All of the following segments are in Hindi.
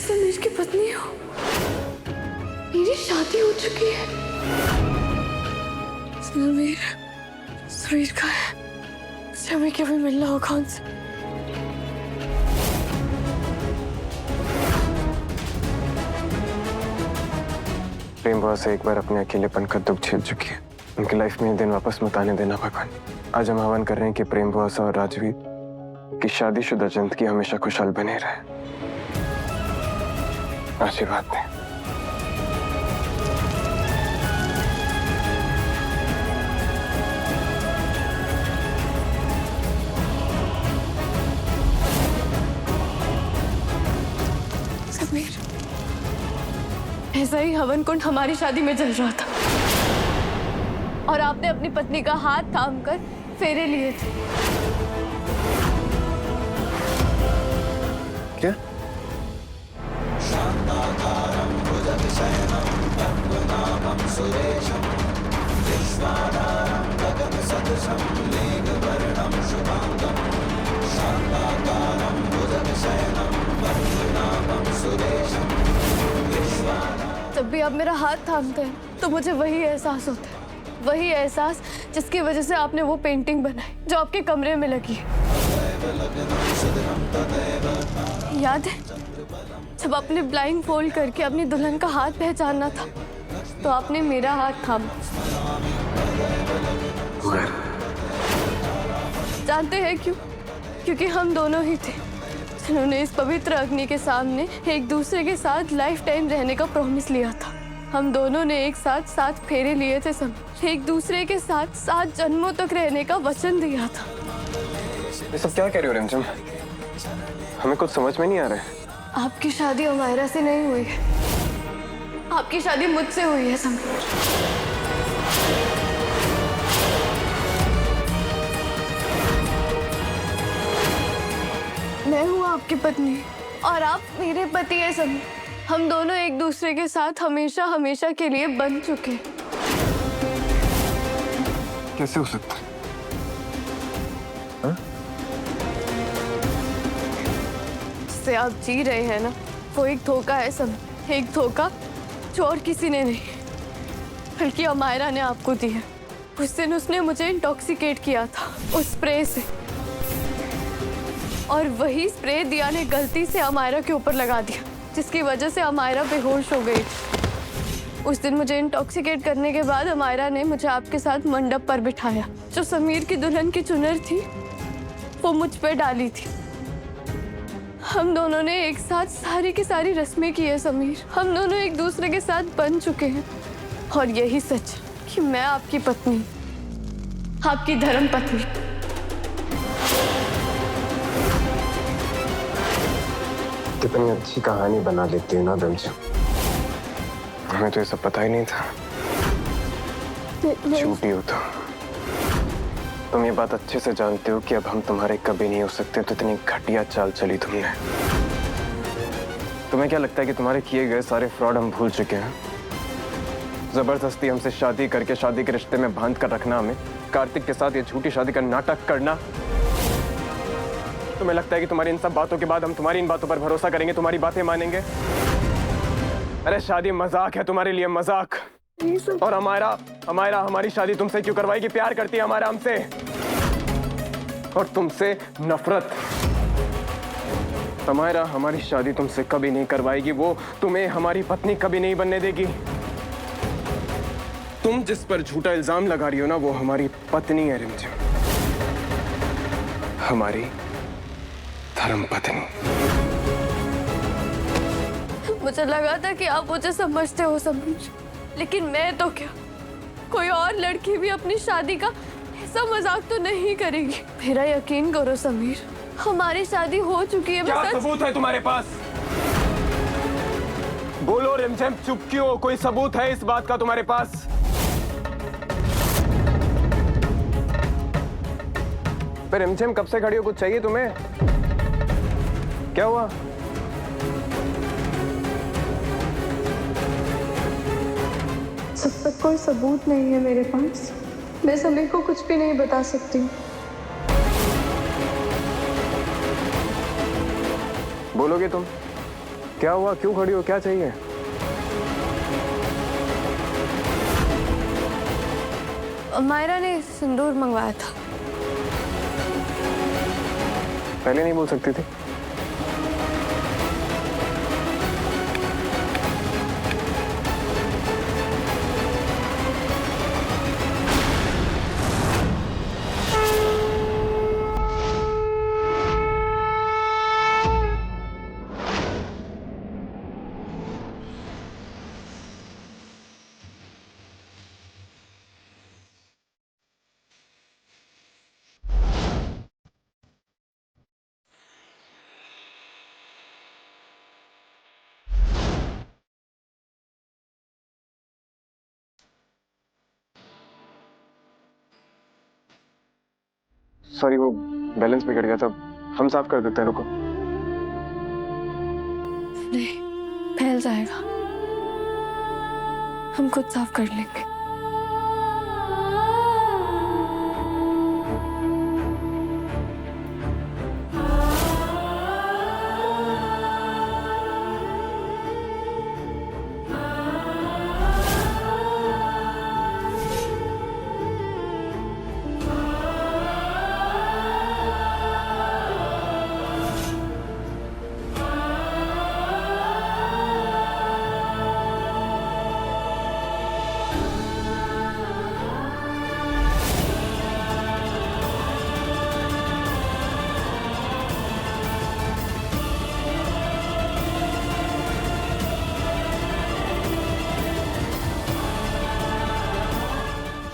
समीर की पत्नी हो। मेरी शादी हो चुकी है। समीर समीर का है। मुझे हमें कभी मिलना होगा उनसे। प्रेम बुआ से एक बार अपने अकेलेपन का दुख झेल चुकी है। उनकी लाइफ में ये दिन वापस मत आने देना भगवान। आज हम हवन कर रहे हैं कि प्रेम बुआ और राजवीर की शादीशुदा जिंदगी हमेशा खुशहाल बने रहे। आशीर्वाद दें। समीर, ऐसा ही हवन कुंड हमारी शादी में जल रहा था और आपने अपनी पत्नी का हाथ थामकर फेरे लिए थे। क्या? जब भी आप मेरा हाथ थामते हैं तो मुझे वही एहसास होता है, वही एहसास जिसकी वजह से आपने वो पेंटिंग बनाई जो आपके कमरे में लगी है। याद है जब आपने ब्लाइंड फोल्ड करके अपनी दुल्हन का हाथ पहचानना था तो आपने मेरा हाथ थामा। जानते हैं क्यों? क्योंकि हम दोनों ही थे जिन्होंने इस पवित्र अग्नि के सामने एक दूसरे के साथ लाइफ टाइम रहने का प्रॉमिस लिया था। हम दोनों ने एक साथ 7 फेरे लिए थे समीर। एक दूसरे के साथ 7 जन्मों तक रहने का वचन दिया था। ये सब क्या कह रही हो रिमझिम? हमें कुछ समझ में नहीं आ रहा है। आपकी शादी अमायरा से नहीं हुई है, आपकी शादी मुझसे हुई है समीर। मैं हूँ आपकी पत्नी और आप मेरे पति हैं समीर। हम दोनों एक दूसरे के साथ हमेशा हमेशा के लिए बन चुके हैं। कैसे हो सकता है? जिससे आप जी रहे हैं ना, वो एक धोखा है समीर। एक धोखा जो और किसी ने नहीं बल्कि अमायरा ने आपको दिया। उस दिन उसने मुझे इंटॉक्सिकेट किया था उस स्प्रे से, और वही स्प्रे दिया ने गलती से अमायरा के ऊपर लगा दिया जिसकी वजह से अमायरा बेहोश हो गई थी। उस दिन मुझे इंटॉक्सिकेट करने के बाद अमायरा ने मुझे आपके साथ मंडप पर बिठाया। जो समीर की दुल्हन की चुनर थी वो मुझ पर डाली थी। हम दोनों ने एक साथ सारी की सारी रस्में की है समीर। हम दोनों एक दूसरे के साथ बन चुके हैं और यही सच कि मैं आपकी पत्नी, आपकी धर्म पत्नी। कितनी अच्छी कहानी बना लेती है ना रिमझिम। हमें तो ये सब पता ही नहीं था। झूठी हो तुम ये बात अच्छे से जानते हो कि अब हम तुम्हारे कभी नहीं हो सकते। तो इतनी घटिया चाल चली तुमने। तुम्हें क्या लगता है कि तुम्हारे किए गए सारे फ्रॉड हम भूल चुके हैं? जबरदस्ती हमसे शादी करके शादी के रिश्ते में बांध कर रखना, हमें कार्तिक के साथ ये झूठी शादी का नाटक करना। तुम्हें लगता है कि तुम्हारी इन सब बातों के बाद हम तुम्हारी इन बातों पर भरोसा करेंगे, तुम्हारी बातें मानेंगे? अरे शादी मजाक है तुम्हारे लिए, मजाक। और हमारा हमारी शादी तुमसे क्यों करवाएगी? प्यार करती है हमारा हमसे, और तुमसे नफरत। हमारी शादी तुमसे कभी नहीं करवाएगी। वो तुम्हें हमारी पत्नी कभी नहीं बनने देगी। तुम जिस पर झूठा इल्जाम लगा रही हो ना, वो हमारी पत्नी है रिमझिम, हमारी धर्म पत्नी। मुझे लगा था कि आप मुझे समझते हो समीर, लेकिन मैं तो क्या, कोई और लड़की भी अपनी शादी का ऐसा मजाक तो नहीं करेगी। मेरा यकीन करो समीर, हमारी शादी हो चुकी है। क्या सबूत है तुम्हारे पास? बोलो रिमझिम, चुप क्यों? कोई सबूत है इस बात का तुम्हारे पास? पर रिमझिम कब से खड़ी हो? कुछ चाहिए तुम्हें? क्या हुआ? जब तक कोई सबूत नहीं है मेरे पास, मैं समीर को कुछ भी नहीं बता सकती। बोलोगे तुम? क्या हुआ, क्यों खड़ी हो, क्या चाहिए? अमायरा ने सिंदूर मंगवाया था। पहले नहीं बोल सकती थी? सॉरी, वो बैलेंस बिगड़ गया था। हम साफ कर देते हैं, रुको। नहीं, फैल जाएगा। हम खुद साफ कर लेंगे।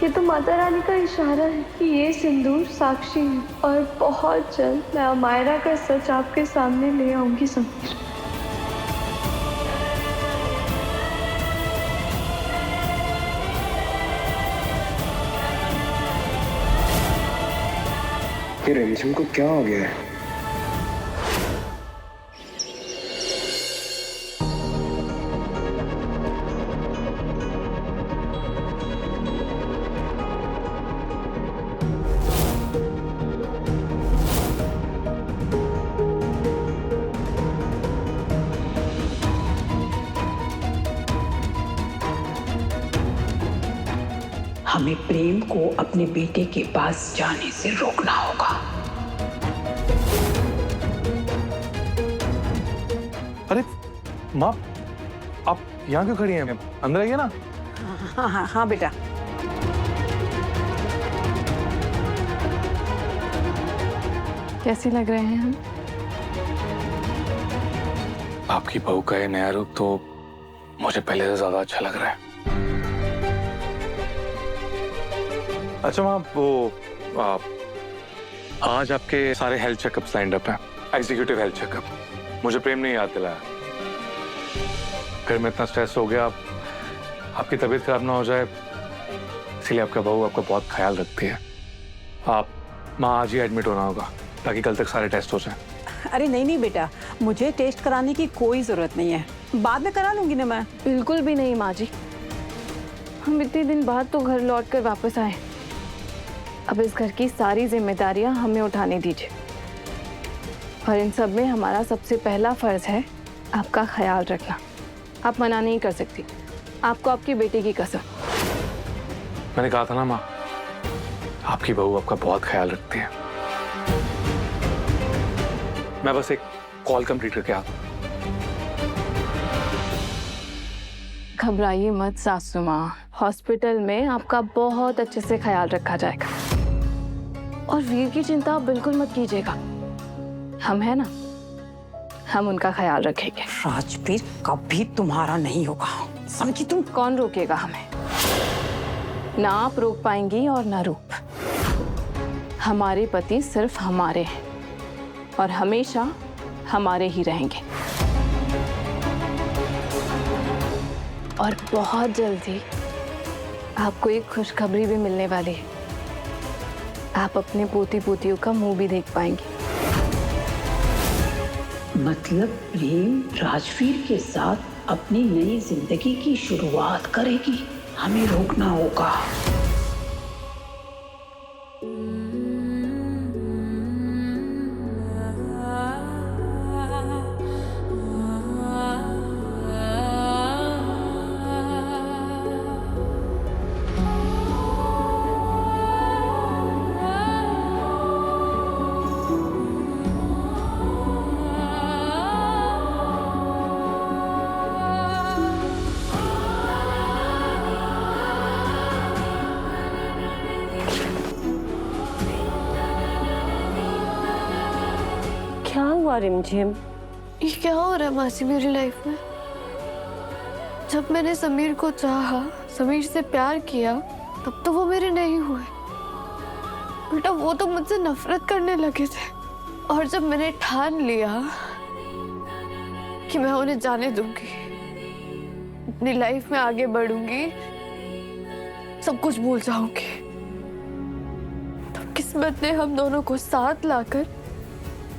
ये तो माता रानी का इशारा है कि ये सिंदूर साक्षी है और बहुत जल्द मैं अमायरा का सच आपके सामने ले आऊंगी समीर। ये रेशम को क्या हो गया है? हमें प्रेम को अपने बेटे के पास जाने से रोकना होगा। अरे माँ, आप यहाँ क्यों खड़ी हैं? अंदर आइए ना। हाँ हाँ हाँ बेटा। कैसे लग रहे हैं हम? आपकी बहू का ये नया रूप तो मुझे पहले से ज्यादा अच्छा लग रहा है। अच्छा माँ, वो आज आपके सारे हेल्थ चेकअप्स लाइंड अप हैं। Executive health checkup. मुझे प्रेम ने याद दिलाया। घर में इतना स्ट्रेस हो गया, आपकी तबीयत खराब ना हो जाए, इसलिए आपका बहू आपका बहुत ख्याल रखती है। आप माँ आज ही एडमिट होना होगा ताकि कल तक सारे टेस्ट हो जाएं। अरे नहीं नहीं बेटा, मुझे टेस्ट कराने की कोई जरूरत नहीं है, बाद में करा लूंगी ना मैं। बिल्कुल भी नहीं माँ जी। हम इतने दिन बाद तो घर लौट कर वापस आए। अब इस घर की सारी जिम्मेदारियां हमें उठाने दीजिए और इन सब में हमारा सबसे पहला फर्ज है आपका ख्याल रखना। आप मना नहीं कर सकती, आपको आपकी बेटी की कसम। मैंने कहा था ना माँ, आपकी बहू आपका बहुत ख्याल रखती है। मैं बस एक कॉल कंप्लीट करके आता हूँ। घबराइए मत सासू माँ, हॉस्पिटल में आपका बहुत अच्छे से ख्याल रखा जाएगा और वीर की चिंता आप बिल्कुल मत कीजिएगा। हम है ना, हम उनका ख्याल रखेंगे। राजवीर कभी तुम्हारा नहीं होगा, समझी तुम? कौन रोकेगा हमें? ना आप रोक पाएंगी और ना रूप। हमारे पति सिर्फ हमारे हैं और हमेशा हमारे ही रहेंगे। और बहुत जल्दी आपको एक खुशखबरी भी मिलने वाली है। आप अपने पोती पोतियों का मुंह भी देख पाएंगे। मतलब प्रेम राजवीर के साथ अपनी नई जिंदगी की शुरुआत करेगी, हमें रोकना होगा। हुआ रिमझिम? ये क्या हो रहा है मासी मेरी लाइफ में? जब मैंने समीर को चाहा, समीर से प्यार किया, तब तो वो मेरे नहीं हुए। बेटा वो तो मुझसे नफरत करने लगे थे। और जब मैंने ठान लिया कि मैं उन्हें जाने दूंगी, अपनी लाइफ में आगे बढ़ूंगी, सब कुछ भूल जाऊंगी, तब किस्मत ने हम दोनों को साथ लाकर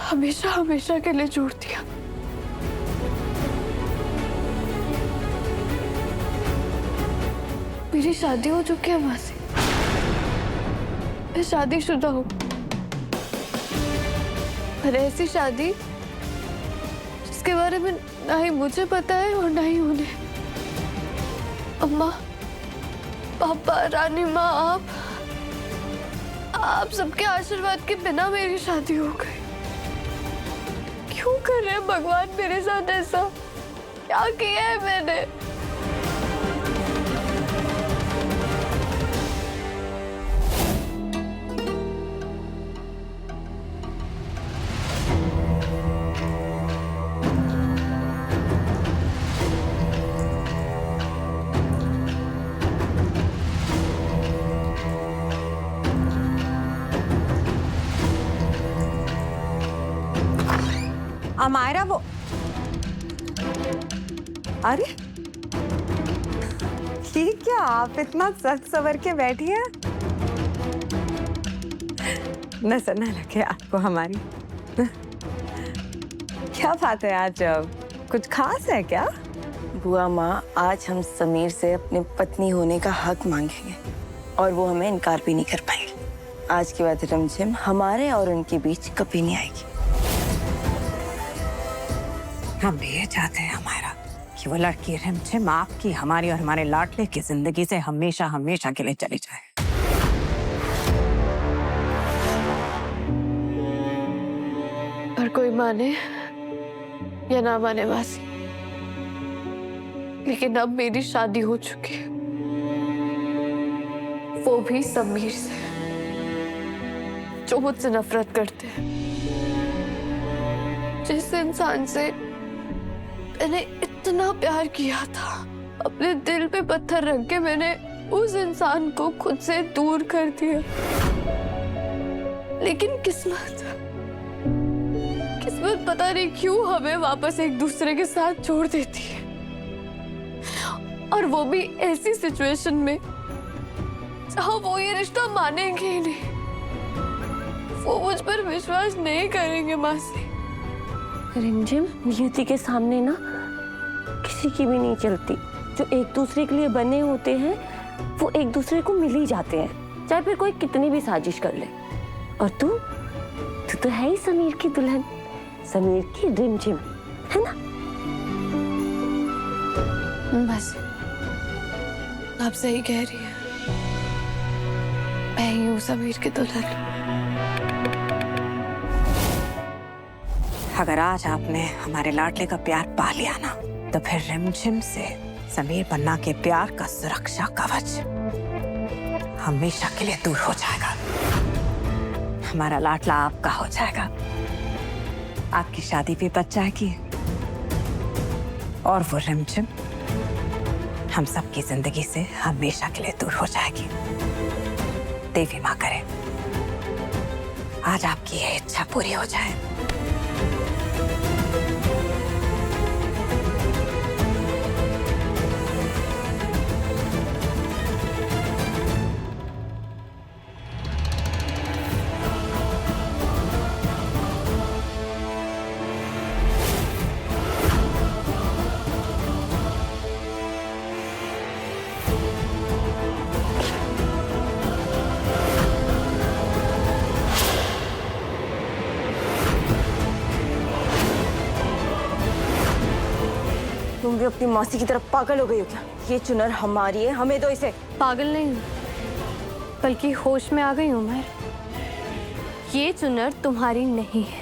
हमेशा हमेशा के लिए जोड़ दिया। मेरी शादी हो चुकी है मासी, मैं शादीशुदा हूँ। पर ऐसी शादी जिसके बारे में ना ही मुझे पता है और ना ही उन्हें। अम्मा, पापा, रानी माँ, आप सबके आशीर्वाद के बिना मेरी शादी हो गई। क्यों कर रहे हैं भगवान मेरे साथ ऐसा? क्या किया है मैंने? अमायरा वो, अरे ये क्या, आप इतना सच सवर के बैठी हैं? नजर न लगे आपको हमारी। क्या बात है, आज कुछ खास है क्या? बुआ माँ, आज हम समीर से अपनी पत्नी होने का हक मांगेंगे और वो हमें इनकार भी नहीं कर पाएंगे। आज के बाद रिमझिम हमारे और उनके बीच कभी नहीं आएगी। हम भी ये चाहते हैं हमारा कि वो लड़की रिमझिम आपकी, हमारी और हमारे लाडले की जिंदगी से हमेशा हमेशा के लिए चली जाए। और कोई माने या ना माने मासी, लेकिन अब मेरी शादी हो चुकी है, वो भी समीर से, जो मुझसे नफरत करते हैं। जिस इंसान से मैंने इतना प्यार किया था, अपने दिल पे पत्थर रख के मैंने उस इंसान को खुद से दूर कर दिया। लेकिन किस्मत पता नहीं क्यों हमें वापस एक दूसरे के साथ जोड़ देती है, और वो भी ऐसी सिचुएशन में जहां वो ये रिश्ता मानेंगे ही नहीं। वो मुझ पर विश्वास नहीं करेंगे मासी। रिमझिम, नियति के सामने ना किसी की भी नहीं चलती। जो एक दूसरे के लिए बने होते हैं वो एक दूसरे को मिल ही जाते हैं, चाहे फिर कोई कितनी भी साजिश कर ले। और तू तो है ही समीर की दुल्हन, समीर की रिमझिम, है ना? बस आप सही कह रही हैं, मैं ही हूँ समीर की दुल्हन। अगर आज आपने हमारे लाडले का प्यार पा लिया ना, तो फिर रिमझिम से समीर पन्ना के प्यार का सुरक्षा कवच हमेशा के लिए दूर हो जाएगा। हमारा लाडला आपका हो जाएगा, आपकी शादी भी बच जाएगी, और वो रिमझिम हम सबकी जिंदगी से हमेशा के लिए दूर हो जाएगी। देवी माँ करे आज आपकी ये इच्छा पूरी हो जाए। तुम भी अपनी मौसी की तरफ पागल हो गई हो क्या? ये चुनर हमारी है, हमें दो इसे। पागल नहीं हूँ, बल्कि होश में आ गई हूँ मैं। ये चुनर तुम्हारी नहीं है,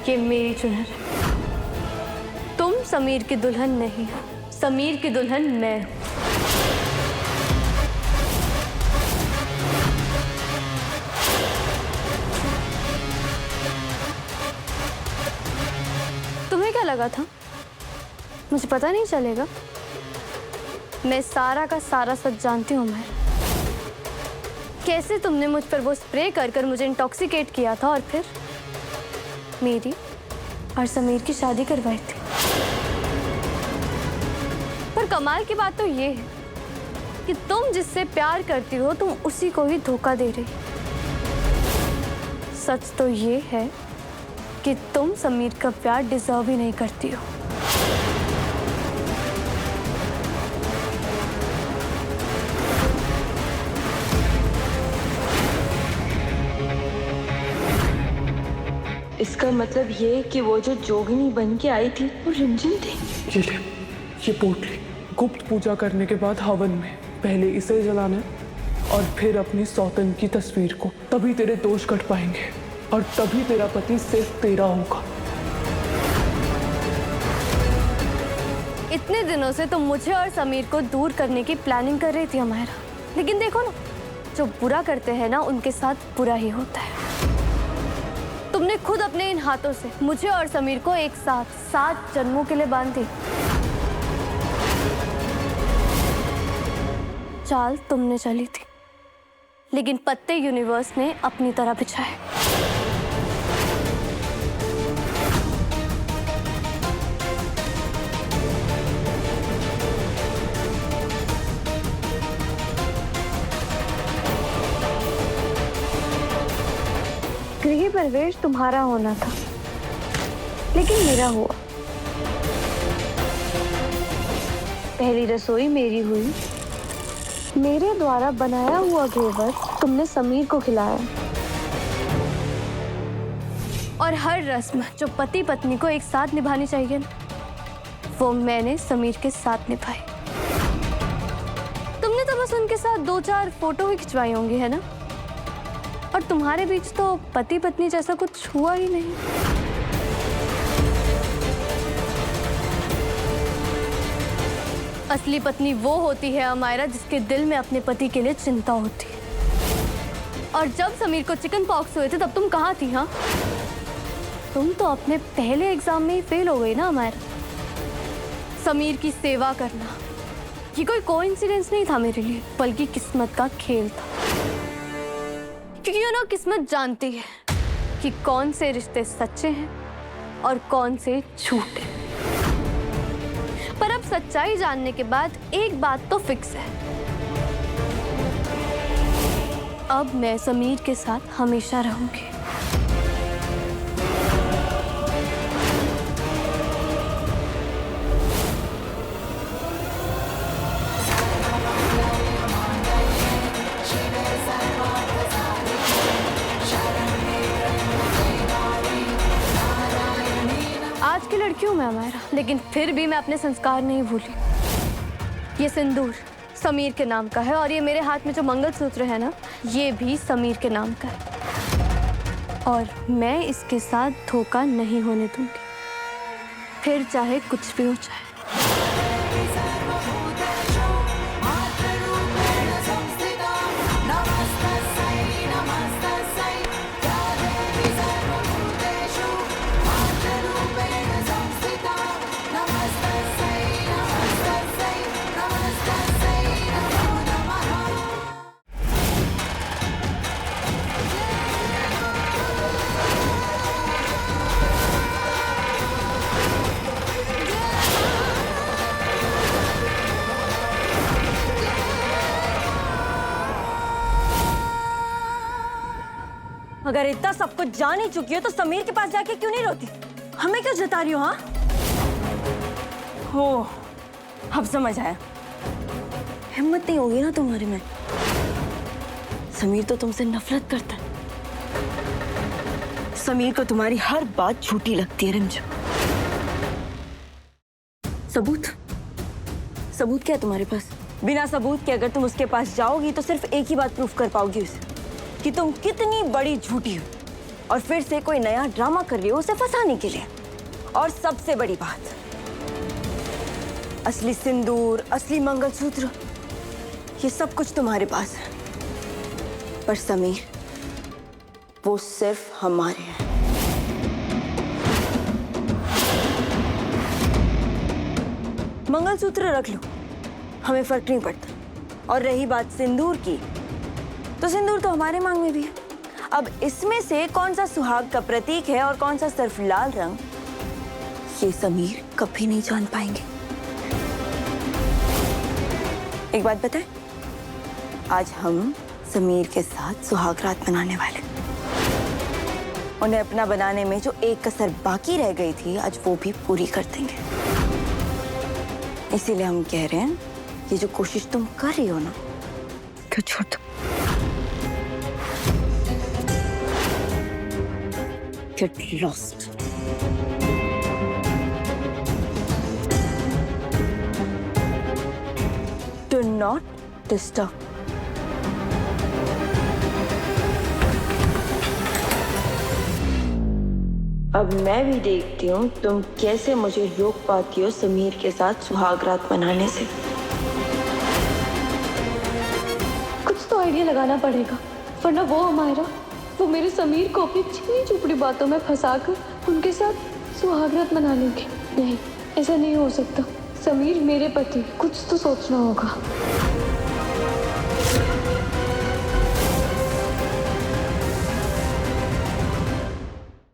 ये मेरी चुनर है। तुम समीर की दुल्हन नहीं हो, समीर की दुल्हन मैं हूँ। लगा था? मुझे पता नहीं चलेगा? मैं सारा का सारा सच जानती हूँ मैं। कैसे तुमने मुझ पर वो स्प्रे कर कर मुझे इंटॉक्सिकेट किया था और फिर मेरी और समीर की शादी करवाई थी। पर कमाल की बात तो ये है कि तुम जिससे प्यार करती हो तुम उसी को ही धोखा दे रही। सच तो ये है कि तुम समीर का प्यार डिजर्व ही नहीं करती हो। इसका मतलब ये कि वो जो जोगिनी बन के आई थी वो रिमझिम थी। ये ले, ये पोटली गुप्त पूजा करने के बाद हवन में पहले इसे जलाना है और फिर अपनी सौतन की तस्वीर को, तभी तेरे दोष कट पाएंगे और तभी तेरा पति सिर्फ तेरा होगा। इतने दिनों से तुम मुझे और समीर को दूर करने की प्लानिंग कर रही थी अमायरा, लेकिन देखो ना, जो बुरा करते हैं ना उनके साथ बुरा ही होता है। तुमने खुद अपने इन हाथों से मुझे और समीर को एक साथ 7 जन्मों के लिए बांध दी। चाल तुमने चली थी, लेकिन पत्ते यूनिवर्स ने अपनी तरह बिछाए। गृह प्रवेश तुम्हारा होना था, लेकिन मेरा हुआ। पहली रसोई मेरी हुई, मेरे द्वारा बनाया हुआ घेवर तुमने समीर को खिलाया, और हर रस्म जो पति पत्नी को एक साथ निभानी चाहिए ना, वो मैंने समीर के साथ निभाई। तुमने तो बस उनके साथ 2-4 फोटो ही खिंचवाई होंगी, है ना? और तुम्हारे बीच तो पति पत्नी जैसा कुछ हुआ ही नहीं। असली पत्नी वो होती है अमायरा जिसके दिल में अपने पति के लिए चिंता होती है। और जब समीर को चिकन पॉक्स हुए थे तब तुम कहाँ थी? हाँ, तुम तो अपने पहले एग्जाम में ही फेल हो गई ना अमायरा। समीर की सेवा करना ये कोई कोइंसिडेंस नहीं था मेरे लिए, बल्कि किस्मत का खेल था। क्योंकि यू नो, किस्मत जानती है कि कौन से रिश्ते सच्चे हैं और कौन से झूठे। पर अब सच्चाई जानने के बाद एक बात तो फिक्स है, अब मैं समीर के साथ हमेशा रहूंगी। आज की लड़की हूं मैं अमायरा, लेकिन फिर भी मैं अपने संस्कार नहीं भूली। ये सिंदूर समीर के नाम का है और ये मेरे हाथ में जो मंगलसूत्र है ना, ये भी समीर के नाम का है। और मैं इसके साथ धोखा नहीं होने दूंगी, फिर चाहे कुछ भी हो जाए। अगर इतना सब कुछ जान ही चुकी हो तो समीर के पास जाके क्यों नहीं रोती? हमें क्यों जता रही हो? हाँ, हो, अब समझ आया। हिम्मत नहीं होगी ना तुम्हारे में। समीर तो तुमसे नफरत करता है। समीर को तुम्हारी हर बात झूठी लगती है रिमझिम। सबूत क्या है तुम्हारे पास? बिना सबूत के अगर तुम उसके पास जाओगी तो सिर्फ एक ही बात प्रूफ कर पाओगी उसे, कि तुम कितनी बड़ी झूठी हो और फिर से कोई नया ड्रामा कर रही हो उसे फंसाने के लिए। और सबसे बड़ी बात, असली सिंदूर, असली मंगलसूत्र, ये सब कुछ तुम्हारे पास है, पर समीर वो सिर्फ हमारे हैं। मंगलसूत्र रख लो, हमें फर्क नहीं पड़ता। और रही बात सिंदूर की, तो सिंदूर तो हमारे मांग में भी है। अब इसमें से कौन सा सुहाग का प्रतीक है और कौन सा सिर्फ लाल रंग, ये समीर कभी नहीं जान पाएंगे। एक बात बताएं, आज हम समीर के साथ सुहागरात मनाने वाले। उन्हें अपना बनाने में जो एक कसर बाकी रह गई थी, आज वो भी पूरी कर देंगे। इसीलिए हम कह रहे हैं, ये जो कोशिश तुम कर रही हो ना, तो छोड़ दो। Get lost. Do not disturb. अब मैं भी देखती हूँ तुम कैसे मुझे रोक पाती हो समीर के साथ सुहागरात मनाने से। कुछ तो आइडिया लगाना पड़ेगा, वरना वो अमायरा, वो मेरे समीर को अपनी चिकनी चुपड़ी बातों में फंसाकर उनके साथ सुहागरात मना लेंगे। नहीं, ऐसा नहीं हो सकता। समीर मेरे पति, कुछ तो सोचना होगा।